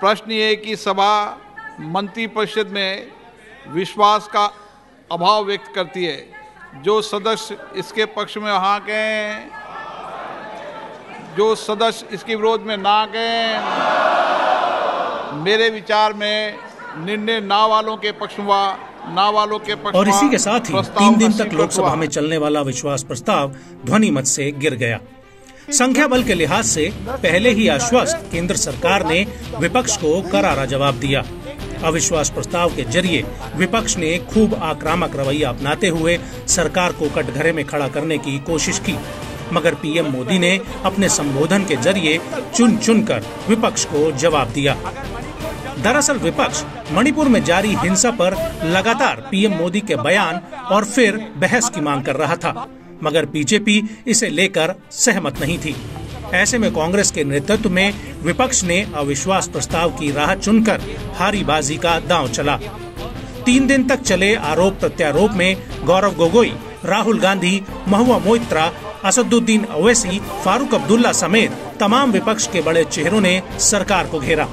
प्रश्न ये कि सभा मंत्रिपरिषद में विश्वास का अभाव व्यक्त करती है। जो सदस्य इसके पक्ष में हाँ कहें, जो सदस्य इसके विरोध में ना कहें। मेरे विचार में निर्णय ना वालों के पक्ष में, ना वालों के पक्ष। और इसी के साथ ही 3 दिन तक लोकसभा में चलने वाला विश्वास प्रस्ताव ध्वनि मत से गिर गया। संख्या बल के लिहाज से पहले ही आश्वस्त केंद्र सरकार ने विपक्ष को करारा जवाब दिया। अविश्वास प्रस्ताव के जरिए विपक्ष ने खूब आक्रामक रवैया अपनाते हुए सरकार को कटघरे में खड़ा करने की कोशिश की, मगर पीएम मोदी ने अपने संबोधन के जरिए चुन चुनकर विपक्ष को जवाब दिया। दरअसल विपक्ष मणिपुर में जारी हिंसा पर लगातार पीएम मोदी के बयान और फिर बहस की मांग कर रहा था, मगर बीजेपी इसे लेकर सहमत नहीं थी। ऐसे में कांग्रेस के नेतृत्व में विपक्ष ने अविश्वास प्रस्ताव की राह चुनकर हारीबाजी का दांव चला। 3 दिन तक चले आरोप प्रत्यारोप में गौरव गोगोई, राहुल गांधी, महुआ मोइत्रा, असदुद्दीन ओवैसी, फारूक अब्दुल्ला समेत तमाम विपक्ष के बड़े चेहरों ने सरकार को घेरा।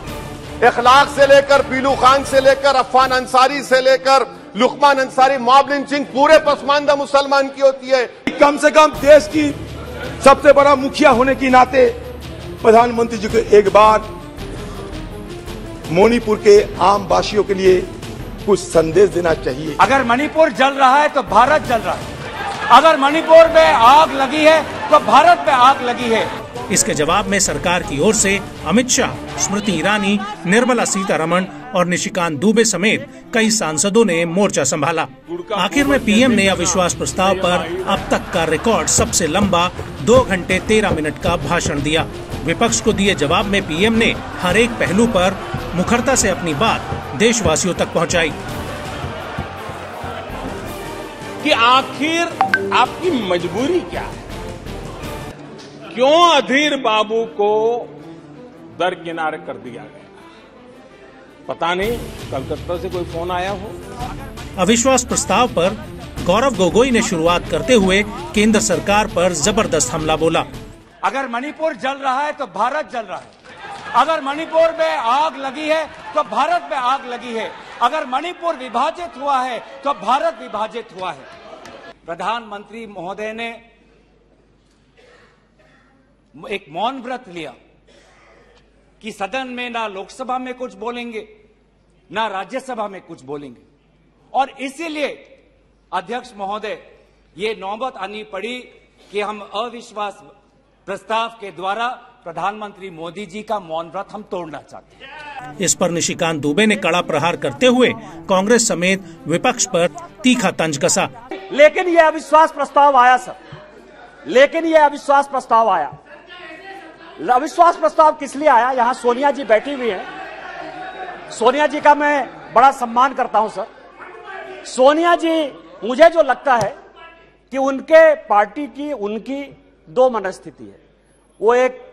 इखलाक से लेकर पीलू खान से लेकर अफान अंसारी से लेकर लुकमान अंसारी, मॉब लिंचिंग पूरे पसमानदा मुसलमान की होती है। कम से कम देश की सबसे बड़ा मुखिया होने के नाते प्रधानमंत्री जी को एक बार मणिपुर के आम वासियों के लिए कुछ संदेश देना चाहिए। अगर मणिपुर जल रहा है तो भारत जल रहा है, अगर मणिपुर में आग लगी है तो भारत में आग लगी है। इसके जवाब में सरकार की ओर से अमित शाह, स्मृति ईरानी, निर्मला सीतारमण और निशिकांत दुबे समेत कई सांसदों ने मोर्चा संभाला। आखिर में पीएम ने अविश्वास प्रस्ताव पर अब तक का रिकॉर्ड सबसे लंबा 2 घंटे 13 मिनट का भाषण दिया। विपक्ष को दिए जवाब में पीएम ने हर एक पहलू पर मुखरता से अपनी बात देशवासियों तक पहुंचाई। कि आखिर आपकी मजबूरी क्या है? क्यों अधीर बाबू को दरकिनारे कर दिया गया? पता नहीं, कलकत्ता से कोई फोन आया हो। अविश्वास प्रस्ताव पर गौरव गोगोई ने शुरुआत करते हुए केंद्र सरकार पर जबरदस्त हमला बोला। अगर मणिपुर जल रहा है तो भारत जल रहा है, अगर मणिपुर में आग लगी है तो भारत में आग लगी है, अगर मणिपुर विभाजित हुआ है तो भारत विभाजित हुआ है। प्रधानमंत्री महोदय ने एक मौन व्रत लिया कि सदन में ना लोकसभा में कुछ बोलेंगे, ना राज्यसभा में कुछ बोलेंगे, और इसीलिए अध्यक्ष महोदय ये नौबत आनी पड़ी कि हम अविश्वास प्रस्ताव के द्वारा प्रधानमंत्री मोदी जी का मौन व्रत हम तोड़ना चाहते हैं। इस पर निशिकांत दुबे ने कड़ा प्रहार करते हुए कांग्रेस समेत विपक्ष पर तीखा तंज कसा। लेकिन यह अविश्वास प्रस्ताव आया सर, लेकिन यह अविश्वास प्रस्ताव आया। अविश्वास प्रस्ताव किस लिए आया? यहाँ सोनिया जी बैठी हुई हैं। सोनिया जी का मैं बड़ा सम्मान करता हूं सर। सोनिया जी, मुझे जो लगता है कि उनके पार्टी की उनकी 2 मनस्थिति है। वो एक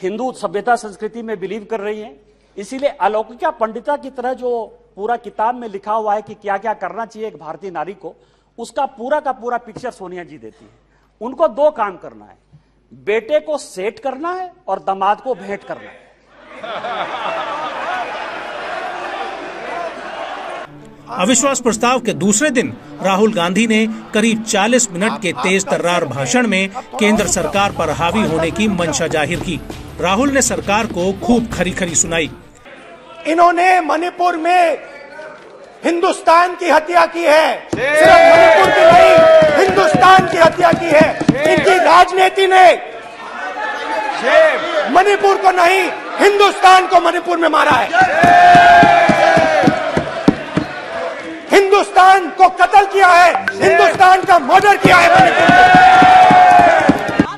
हिंदू सभ्यता संस्कृति में बिलीव कर रही हैं, इसीलिए अलौकिका पंडिता की तरह जो पूरा किताब में लिखा हुआ है कि क्या क्या करना चाहिए एक भारतीय नारी को, उसका पूरा का पूरा पिक्चर सोनिया जी देती है। उनको 2 काम करना है, बेटे को सेट करना है और दामाद को भेंट करना है। अविश्वास प्रस्ताव के दूसरे दिन राहुल गांधी ने करीब 40 मिनट के तेज तर्रार भाषण में केंद्र सरकार पर हावी होने की मंशा जाहिर की। राहुल ने सरकार को खूब खरी खरी सुनाई। इन्होंने मणिपुर में हिंदुस्तान की हत्या की है, सिर्फ मणिपुर की नहीं, हिंदुस्तान की हत्या की है। इनकी राजनीति ने मणिपुर को नहीं, हिंदुस्तान को मणिपुर में मारा है। हिंदुस्तान को कत्ल किया है, हिंदुस्तान का मर्डर किया है मणिपुर में।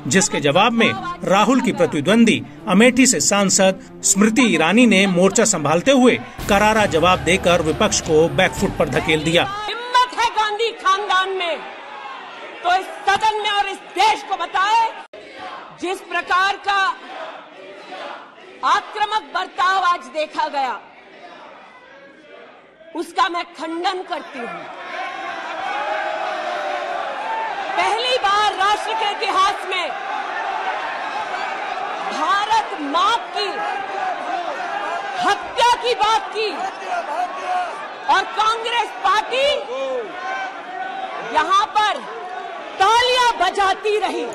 जिसके जवाब में राहुल की प्रतिद्वंदी अमेठी से सांसद स्मृति ईरानी ने मोर्चा संभालते हुए करारा जवाब देकर विपक्ष को बैकफुट पर धकेल दिया। हिम्मत है गांधी खानदान में तो इस सदन में और इस देश को बताए, जिस प्रकार का आक्रामक बर्ताव आज देखा गया उसका मैं खंडन करती हूं। पहली बार राष्ट्र के इतिहास में भारत मां की की बात की और कांग्रेस पार्टी यहां पर तालियां बजाती रही।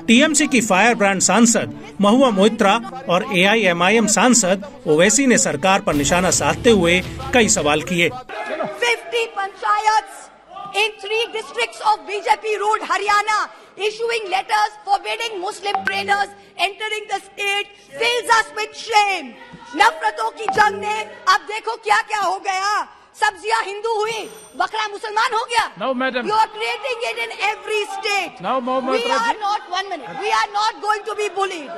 टीएमसी की फायर ब्रांड सांसद महुआ मोइत्रा और एआईएमआईएम सांसद ओवैसी ने सरकार पर निशाना साधते हुए कई सवाल किए। 50 panchayats in 3 districts of BJP ruled Haryana issuing letters forbidding Muslim traders entering the state fills us with shame। नफरतों की जंग ने अब देखो क्या क्या हो गया। सब्जियां हिंदू हुई, बकरा मुसलमान हो गया। No, madam. You are creating it in every state. No, we are not, 1 minute, we are not going to be bullied.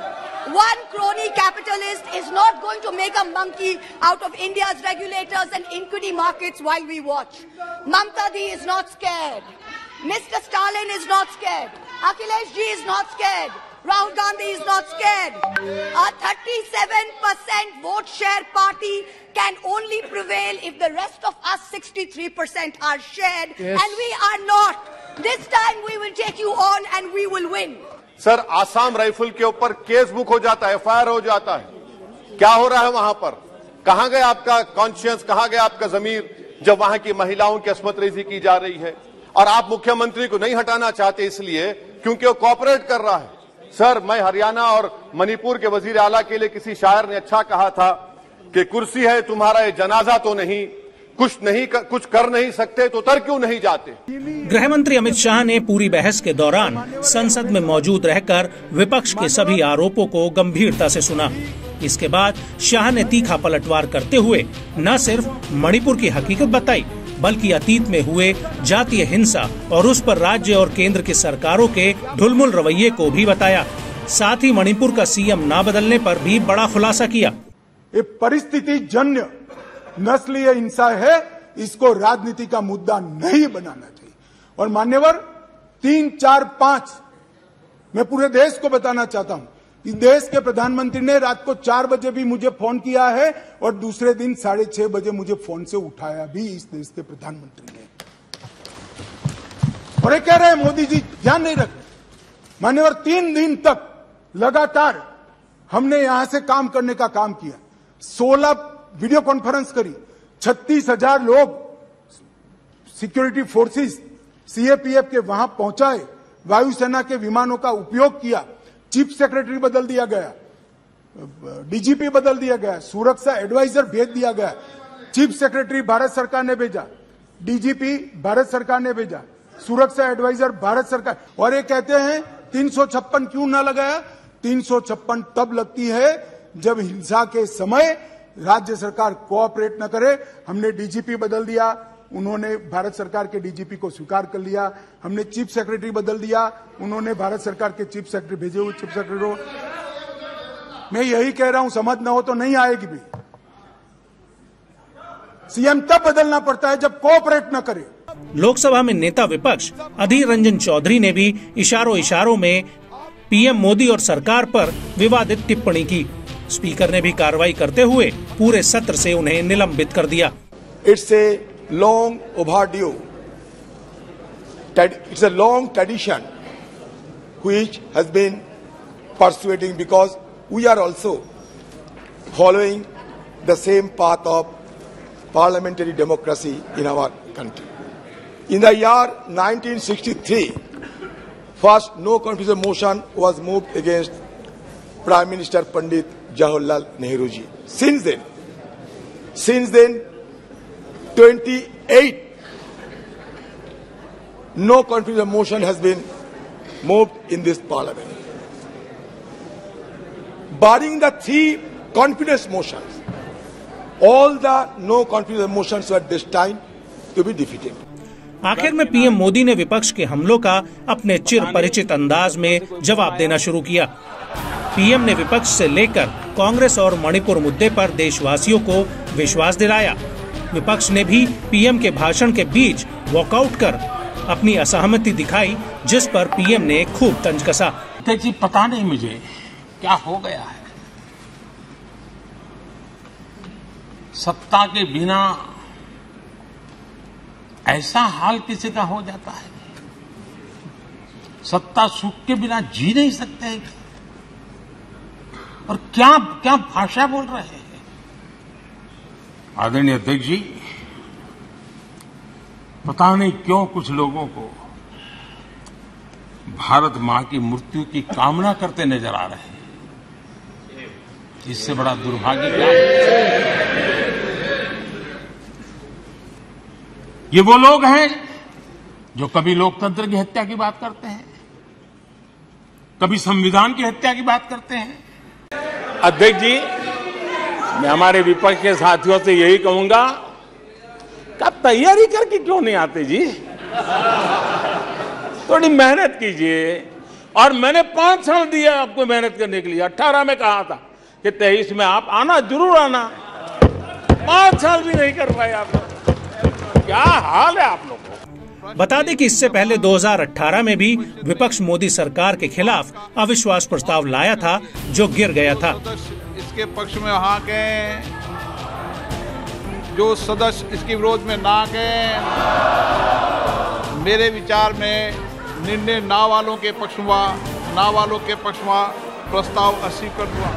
One crony capitalist is not going to make a monkey out of India's regulators and equity markets while we watch. Mamta Di is not scared. Mr. Stalin is not scared. Akhilesh Ji is not scared. Rahul Gandhi is not scared. A 37% vote share party can only prevail if the rest of us 63% are shared, and we are not. This time we will take you on and we will win. Sir, Assam rifle के ऊपर case book हो जाता है, FIR हो जाता है। क्या हो रहा है वहां पर? कहां गया आपका कॉन्शियंस, कहां गया आपका जमीर जब वहां की महिलाओं की अस्मत रेजी की जा रही है? और आप मुख्यमंत्री को नहीं हटाना चाहते इसलिए क्योंकि वो कोऑपरेट कर रहा है। सर, मैं हरियाणा और मणिपुर के वजीर आला के लिए किसी शायर ने अच्छा कहा था कि कुर्सी है तुम्हारा ये जनाजा तो नहीं, कुछ कर नहीं सकते तो उतर क्यों नहीं जाते। गृह मंत्री अमित शाह ने पूरी बहस के दौरान संसद में मौजूद रहकर विपक्ष के सभी आरोपों को गंभीरता से सुना। इसके बाद शाह ने तीखा पलटवार करते हुए न सिर्फ मणिपुर की हकीकत बताई बल्कि अतीत में हुए जातीय हिंसा और उस पर राज्य और केंद्र की सरकारों के ढुलमुल रवैये को भी बताया। साथ ही मणिपुर का सीएम न बदलने पर भी बड़ा खुलासा किया। ये परिस्थिति जन्य नस्लीय हिंसा है, इसको राजनीति का मुद्दा नहीं बनाना चाहिए। और मान्यवर 3, 4, 5 मैं पूरे देश को बताना चाहता हूं, इस देश के प्रधानमंत्री ने रात को 4 बजे भी मुझे फोन किया है और दूसरे दिन 6:30 बजे मुझे फोन से उठाया भी इस देश के प्रधानमंत्री ने। और ये कह रहे हैं मोदी जी ध्यान नहीं रख रहे। मान्यवर 3 दिन तक लगातार हमने यहां से काम करने का काम किया। 16 वीडियो कॉन्फ्रेंस करी, 36,000 लोग सिक्योरिटी फोर्सेस सीएपीएफ के वहां पहुंचाए, वायुसेना के विमानों का उपयोग किया, चीफ सेक्रेटरी बदल दिया गया, डीजीपी बदल दिया गया, सुरक्षा एडवाइजर भेज दिया गया, चीफ सेक्रेटरी भारत सरकार ने भेजा, डीजीपी भारत सरकार ने भेजा, सुरक्षा एडवाइजर भारत सरकार। और ये कहते हैं 356 क्यों ना लगाया? 356 तब लगती है जब हिंसा के समय राज्य सरकार कोऑपरेट न करे। हमने डीजीपी बदल दिया, उन्होंने भारत सरकार के डीजीपी को स्वीकार कर लिया। हमने चीफ सेक्रेटरी बदल दिया, उन्होंने भारत सरकार के चीफ सेक्रेटरी भेजे हुए चीफ सेक्रेटरी को। मैं यही कह रहा हूं, समझ न हो तो नहीं आएगी भी। सीएम तब बदलना पड़ता है जब कोऑपरेट न करे। लोकसभा में नेता विपक्ष अधीर रंजन चौधरी ने भी इशारों में पीएम मोदी और सरकार पर विवादित टिप्पणी की। स्पीकर ने भी कार्रवाई करते हुए पूरे सत्र से उन्हें निलंबित कर दिया। It's a long overdue. It's a long tradition which has been persuading because we are also following the same path of parliamentary democracy in our country. In the year 1963, first no confidence motion was moved against Prime Minister Pandit Jawaharlal Nehru ji. Since then, 28 no confidence motion has been moved in this parliament. Barring the 3 confidence motions, all the no confidence motions were destined to be defeated. आखिर में PM Modi ने विपक्ष के हमलों का अपने चिर परिचित अंदाज में जवाब देना शुरू किया। पीएम ने विपक्ष से लेकर कांग्रेस और मणिपुर मुद्दे पर देशवासियों को विश्वास दिलाया। विपक्ष ने भी पीएम के भाषण के बीच वॉकआउट कर अपनी असहमति दिखाई, जिस पर पीएम ने खूब तंज कसा। जी पता नहीं मुझे क्या हो गया है, सत्ता के बिना ऐसा हाल किसी का हो जाता है। सत्ता सुख के बिना जी नहीं सकते हैं। और क्या क्या भाषा बोल रहे हैं। आदरणीय अध्यक्ष जी, पता नहीं क्यों कुछ लोगों को भारत मां की मृत्यु की कामना करते नजर आ रहे हैं। इससे बड़ा दुर्भाग्य क्या है? ये वो लोग हैं जो कभी लोकतंत्र की हत्या की बात करते हैं, कभी संविधान की हत्या की बात करते हैं। अध्यक्ष जी, मैं हमारे विपक्ष के साथियों से यही कहूंगा कि आप तैयारी करके क्यों नहीं आते जी? थोड़ी मेहनत कीजिए। और मैंने 5 साल दिया आपको मेहनत करने के लिए। 18 में कहा था कि 23 में आप आना, जरूर आना। 5 साल भी नहीं कर पाए आप लोग। क्या हाल है आप लोग को? बता दें कि इससे पहले 2018 में भी विपक्ष मोदी सरकार के खिलाफ अविश्वास प्रस्ताव लाया था, जो गिर गया था। इसके पक्ष में वहाँ के जो सदस्य इसके विरोध में ना के, मेरे विचार में निर्णय ना वालों के पक्ष में प्रस्ताव अस्वीकृत हुआ।